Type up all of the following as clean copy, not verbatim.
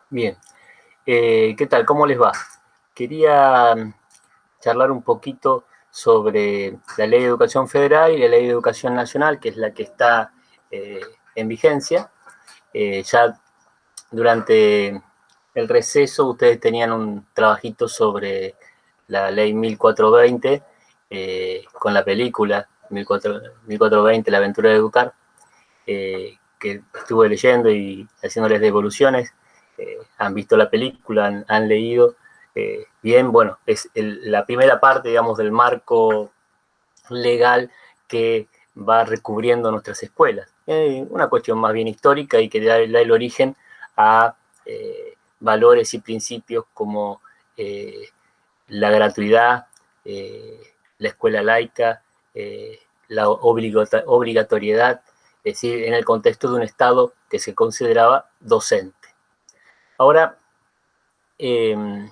Bien. ¿Qué tal? ¿Cómo les va? Quería charlar un poquito sobre la Ley de Educación Federal y la Ley de Educación Nacional, que es la que está en vigencia. Ya durante el receso ustedes tenían un trabajito sobre la Ley 1420, con la película 1420, La aventura de educar, que estuve leyendo y haciéndoles devoluciones. Han visto la película, han leído. Bien, bueno, es la primera parte, digamos, del marco legal que va recubriendo nuestras escuelas. Una cuestión más bien histórica y que da el origen a valores y principios como la gratuidad, la escuela laica, la obligatoriedad, es decir, en el contexto de un Estado que se consideraba docente. Ahora, en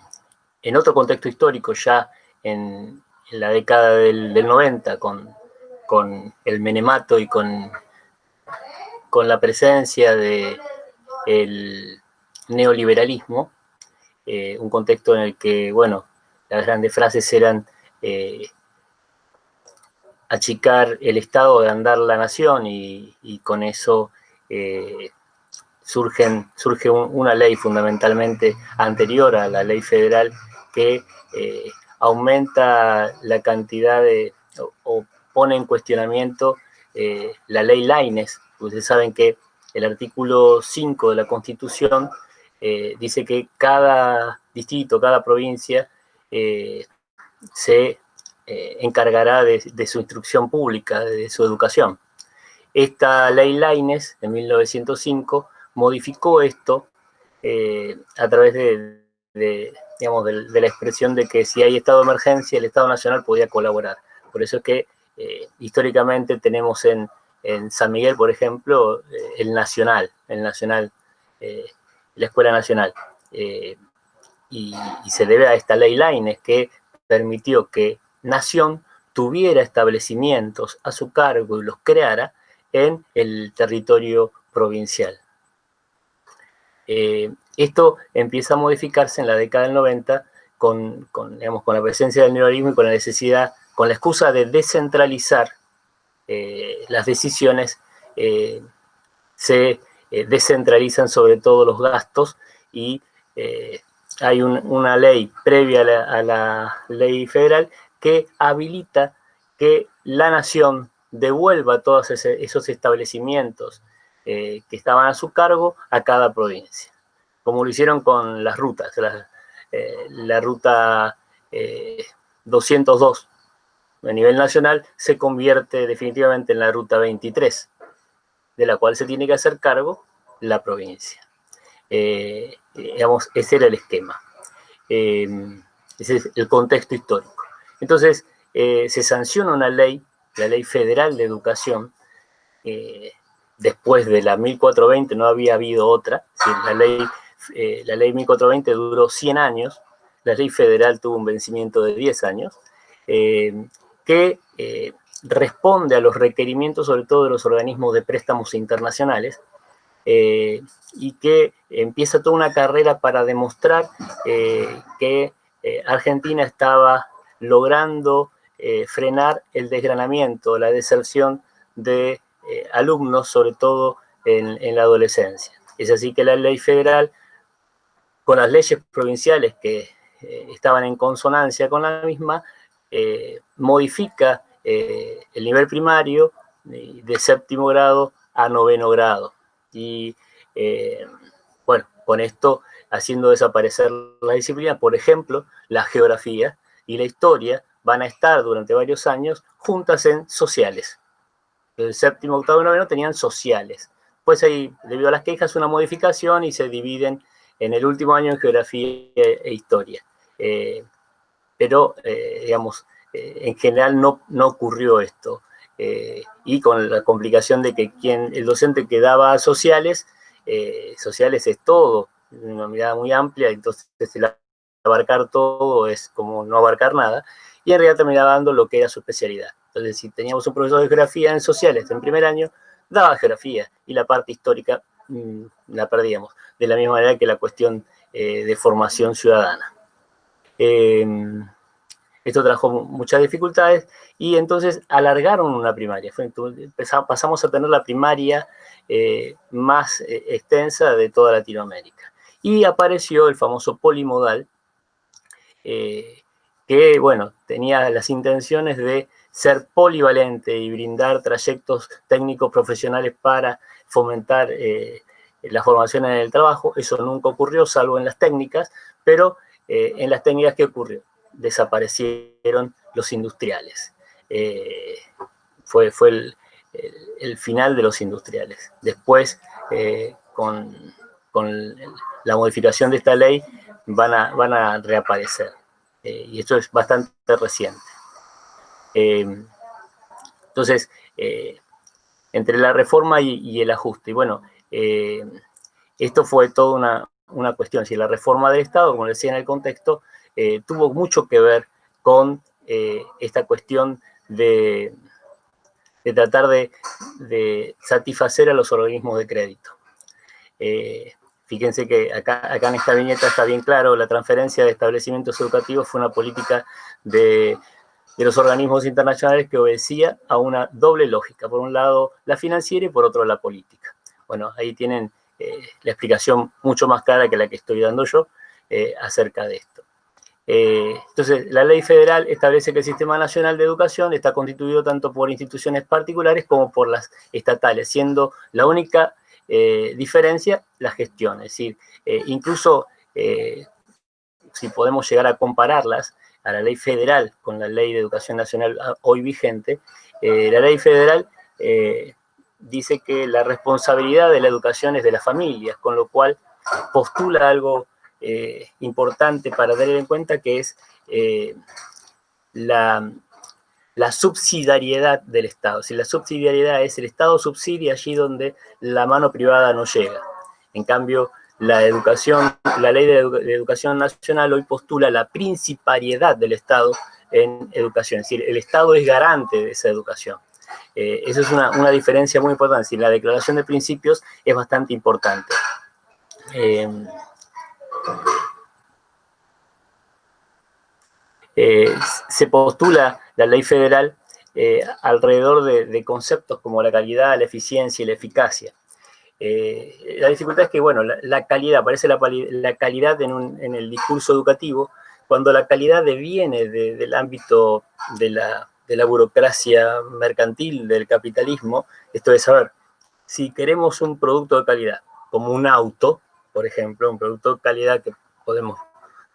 otro contexto histórico, ya en la década del 90, con el menemato y con la presencia del neoliberalismo, un contexto en el que, bueno, las grandes frases eran achicar el Estado, agrandar la nación, y con eso surge una ley fundamentalmente anterior a la ley federal que aumenta la cantidad o pone en cuestionamiento la ley Laínez. Ustedes saben que el artículo 5 de la Constitución dice que cada distrito, cada provincia se encargará de su instrucción pública, de su educación. Esta ley Laínez de 1905 modificó esto a través digamos, de la expresión de que si hay estado de emergencia, el Estado Nacional podía colaborar. Por eso es que históricamente tenemos en San Miguel, por ejemplo, el Nacional, la Escuela Nacional. Y se debe a esta ley Laínez, que permitió que Nación tuviera establecimientos a su cargo y los creara en el territorio provincial. Esto empieza a modificarse en la década del 90 digamos, con la presencia del neoliberalismo y con la necesidad, con la excusa de descentralizar las decisiones. Se descentralizan sobre todo los gastos, y hay una ley previa a la ley federal que habilita que la nación devuelva todos esos establecimientos que estaban a su cargo a cada provincia, como lo hicieron con las rutas. La ruta 202 a nivel nacional se convierte definitivamente en la ruta 23, de la cual se tiene que hacer cargo la provincia. Digamos, ese era el esquema. Ese es el contexto histórico. Entonces, se sanciona una ley, la Ley Federal de Educación. Después de la 1420 no había habido otra. La ley 1420 duró 100 años, la ley federal tuvo un vencimiento de 10 años, que responde a los requerimientos, sobre todo de los organismos de préstamos internacionales, y que empieza toda una carrera para demostrar que Argentina estaba logrando frenar el desgranamiento, la deserción de alumnos, sobre todo en la adolescencia. Es así que la ley federal, con las leyes provinciales que estaban en consonancia con la misma, modifica el nivel primario de séptimo grado a noveno grado. Y bueno, con esto haciendo desaparecer la disciplina. Por ejemplo, la geografía y la historia van a estar durante varios años juntas en sociales. El séptimo, octavo y noveno tenían sociales. Pues hay, debido a las quejas, una modificación y se dividen en el último año en geografía e historia. Pero, digamos, en general no ocurrió esto. Y con la complicación de que el docente que daba sociales, sociales es todo, una mirada muy amplia, entonces el abarcar todo es como no abarcar nada, y en realidad terminaba dando lo que era su especialidad. Entonces, si teníamos un profesor de geografía en sociales en primer año, daba geografía, y la parte histórica la perdíamos, de la misma manera que la cuestión de formación ciudadana. Esto trajo muchas dificultades y entonces alargaron una primaria. Pasamos a tener la primaria más extensa de toda Latinoamérica. Y apareció el famoso polimodal, que, bueno, tenía las intenciones de ser polivalente y brindar trayectos técnicos profesionales para fomentar la formación en el trabajo. Eso nunca ocurrió, salvo en las técnicas, pero en las técnicas, ¿qué ocurrió? Desaparecieron los industriales. Fue el final de los industriales. Después, con la modificación de esta ley, van a reaparecer. Y esto es bastante reciente. Entonces, entre la reforma y el ajuste, y bueno, esto fue toda una cuestión. Si la reforma del Estado, como decía en el contexto, tuvo mucho que ver con esta cuestión de tratar de satisfacer a los organismos de crédito. Fíjense que acá en esta viñeta está bien claro, la transferencia de establecimientos educativos fue una política de los organismos internacionales que obedecía a una doble lógica. Por un lado, la financiera y por otro, la política. Bueno, ahí tienen la explicación mucho más clara que la que estoy dando yo acerca de esto. Entonces, la ley federal establece que el Sistema Nacional de Educación está constituido tanto por instituciones particulares como por las estatales, siendo la única diferencia la gestión. Es decir, incluso si podemos llegar a compararlas a la ley federal con la ley de educación nacional hoy vigente, la ley federal dice que la responsabilidad de la educación es de las familias, con lo cual postula algo importante para tener en cuenta, que es la subsidiariedad del Estado. Si la subsidiariedad es el Estado subsidia allí donde la mano privada no llega. En cambio, la ley de educación nacional hoy postula la principariedad del Estado en educación. Es decir, el Estado es garante de esa educación. Eso es una diferencia muy importante. Si la declaración de principios es bastante importante. Se postula la ley federal alrededor de conceptos como la calidad, la eficiencia y la eficacia. La dificultad es que, bueno, la calidad, aparece la calidad en el discurso educativo, cuando la calidad deviene del ámbito de la burocracia mercantil, del capitalismo. Esto es, saber, si queremos un producto de calidad, como un auto, por ejemplo, un producto de calidad que podemos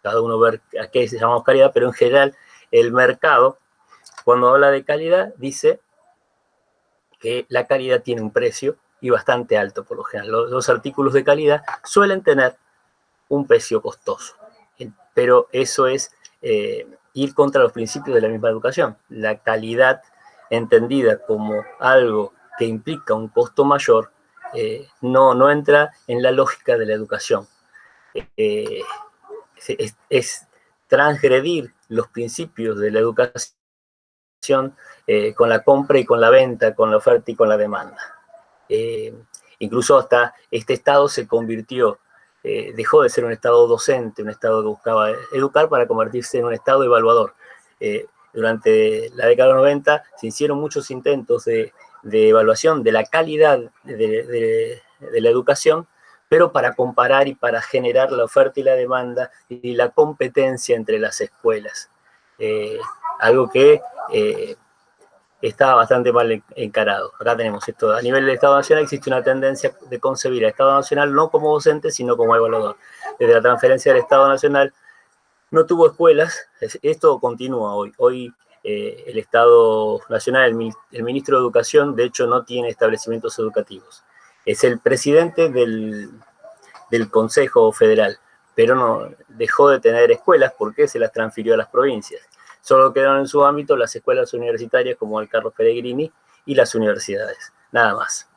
cada uno ver a qué se llama calidad, pero en general el mercado, cuando habla de calidad, dice que la calidad tiene un precio y bastante alto por lo general. Los artículos de calidad suelen tener un precio costoso, pero eso es ir contra los principios de la misma educación. La calidad entendida como algo que implica un costo mayor no entra en la lógica de la educación. Es transgredir los principios de la educación con la compra y con la venta, con la oferta y con la demanda. Incluso hasta este Estado se convirtió, dejó de ser un Estado docente, un Estado que buscaba educar, para convertirse en un Estado evaluador. Durante la década 90 se hicieron muchos intentos de evaluación de la calidad de la educación, pero para comparar y para generar la oferta y la demanda y la competencia entre las escuelas. Algo que estaba bastante mal encarado. Acá tenemos esto. A nivel del Estado Nacional existe una tendencia de concebir al Estado Nacional no como docente, sino como evaluador. Desde la transferencia del Estado Nacional no tuvo escuelas. Esto continúa hoy. Hoy el Estado Nacional, el ministro de Educación, de hecho, no tiene establecimientos educativos. Es el presidente del Consejo Federal, pero no dejó de tener escuelas porque se las transfirió a las provincias. Solo quedaron en su ámbito las escuelas universitarias como el Carlos Pellegrini y las universidades, nada más.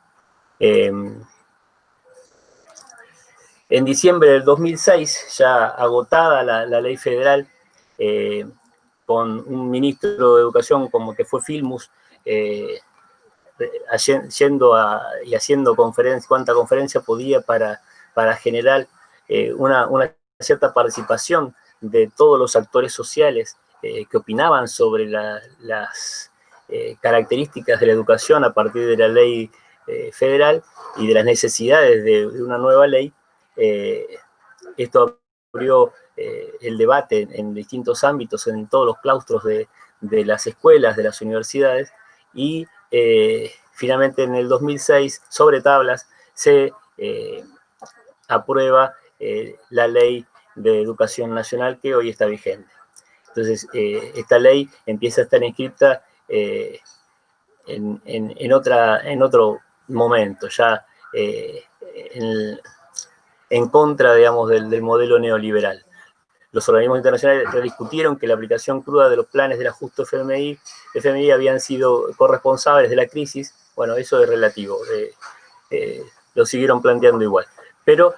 En diciembre del 2006, ya agotada la ley federal, con un ministro de Educación como que fue Filmus, yendo y haciendo cuanta conferencia podía para generar una cierta participación de todos los actores sociales que opinaban sobre las características de la educación a partir de la ley federal y de las necesidades de una nueva ley. Esto abrió el debate en distintos ámbitos, en todos los claustros de las escuelas, de las universidades, y finalmente en el 2006, sobre tablas, se aprueba la ley de educación nacional que hoy está vigente. Entonces, esta ley empieza a estar inscrita en otro momento, ya en contra, digamos, del modelo neoliberal. Los organismos internacionales rediscutieron que la aplicación cruda de los planes del ajuste FMI habían sido corresponsables de la crisis. Bueno, eso es relativo, lo siguieron planteando igual. Pero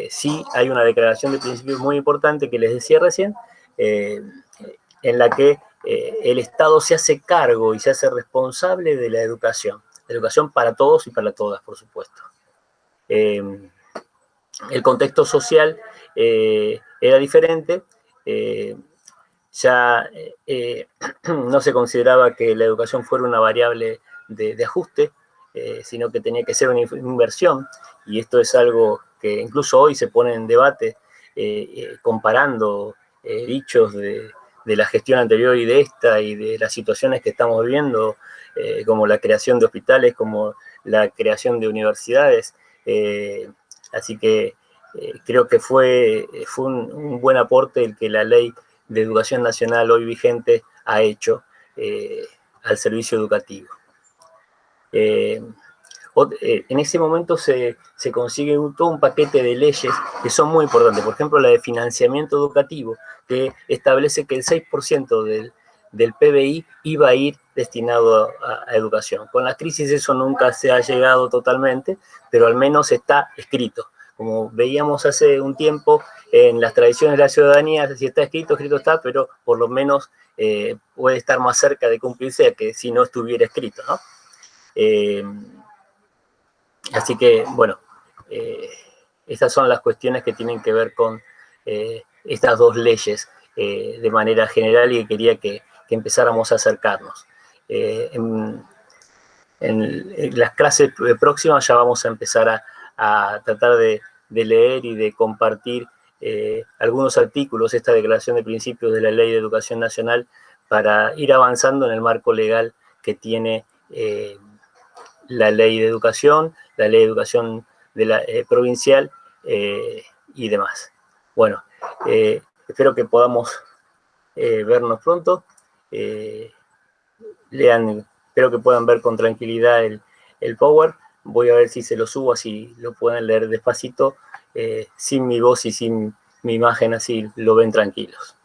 sí hay una declaración de principios muy importante que les decía recién, en la que el Estado se hace cargo y se hace responsable de la educación para todos y para todas, por supuesto. El contexto social era diferente, ya no se consideraba que la educación fuera una variable de ajuste, sino que tenía que ser una inversión, y esto es algo que incluso hoy se pone en debate, comparando dichos de la gestión anterior y de esta, y de las situaciones que estamos viviendo, como la creación de hospitales, como la creación de universidades. Así que creo que fue un buen aporte el que la ley de educación nacional hoy vigente ha hecho al servicio educativo. En ese momento se consigue todo un paquete de leyes que son muy importantes. Por ejemplo, la de financiamiento educativo, que establece que el 6% del PBI iba a ir destinado a educación. Con la crisis eso nunca se ha llegado totalmente, pero al menos está escrito. Como veíamos hace un tiempo en las tradiciones de la ciudadanía, si está escrito está, pero por lo menos puede estar más cerca de cumplirse que si no estuviera escrito, ¿no? Así que, bueno, estas son las cuestiones que tienen que ver con estas dos leyes de manera general, y que quería que empezáramos a acercarnos. En las clases próximas ya vamos a empezar a tratar de leer y de compartir algunos artículos, esta declaración de principios de la Ley de Educación Nacional, para ir avanzando en el marco legal que tiene la Ley de Educación, la Ley de Educación provincial y demás. Bueno, espero que podamos vernos pronto. Espero que puedan ver con tranquilidad el Power. Voy a ver si se lo subo, así lo pueden leer despacito, sin mi voz y sin mi imagen, así lo ven tranquilos.